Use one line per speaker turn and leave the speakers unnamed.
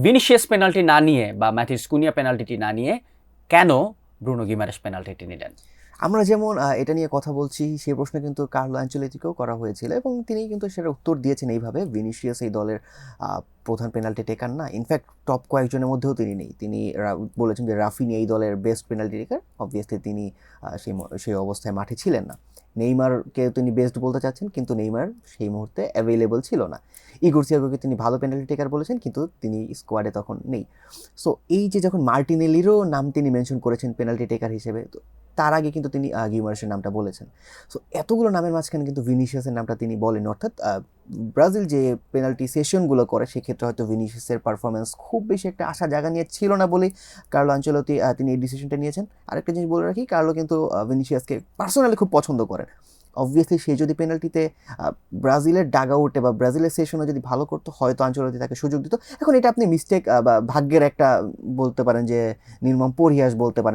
Vinicius penalty না নিয়ে বা ম্যাথিউস কুনিয়া পেনাল্টিটি না নিয়ে কেন ব্রুনো গিমারেস পেনাল্টিটি নিলেন?
আমরা যেমন এটা নিয়ে কথা বলছি, সেই প্রশ্ন কিন্তু কার্লো আনচেলত্তিকেও করা হয়েছিল এবং তিনি কিন্তু সেটার উত্তর দিয়েছেন এইভাবে, ভিনিসিয়াস এই দলের প্রধান পেনাল্টি টেকার না, ইনফ্যাক্ট টপ কয়েকজনের মধ্যেও তিনি নেই। তিনি বলেছেন যে রাফিনি এই দলের বেস্ট পেনাল্টি টেকার, অবভিয়াসলি তিনি সেই অবস্থায় মাঠে ছিলেন না। নেইমারকে তিনি বেস্ট বলতে চাচ্ছেন, কিন্তু নেইমার সেই মুহূর্তে অ্যাভেলেবল ছিল না। ইগোর থিয়াগোকে তিনি ভালো পেনাল্টি টেকার বলেছেন, কিন্তু তিনি স্কোয়াডে তখন নেই। সো এই যে যখন মার্টিনেলিরও নাম তিনি মেনশন করেছেন পেনাল্টি টেকার হিসেবে, তো তার আগে কিন্তু তিনি গিমারেসের নামটা বলেছেন। সো এতগুলো নামের মাঝখানে কিন্তু ভিনিসিয়াসের নামটা তিনি বলেন, অর্থাৎ ব্রাজিল যে পেনাল্টি সেশনগুলো করে সেক্ষেত্রে হয়তো ভিনিসিয়াসের পারফরমেন্স খুব বেশি একটা আশা জাগা নিয়ে ছিল না বলেই কার্লো আনচেলত্তি তিনি এই ডিসিশনটা নিয়েছেন। আরেকটা জিনিস বলে রাখি, কার্লো কিন্তু ভিনিসিয়াসকে পার্সোনালি খুব পছন্দ করেন। অবভিয়াসলি সে যদি পেনাল্টিতে ব্রাজিলের ডাগ আউটে বা ব্রাজিলের সেশনে যদি ভালো করতো, হয়তো আনচেলত্তি তাকে সুযোগ দিত। এখন এটা আপনি মিস্টেক বা ভাগ্যের একটা বলতে পারেন, যে নির্মম পরিহাস বলতে পারেন।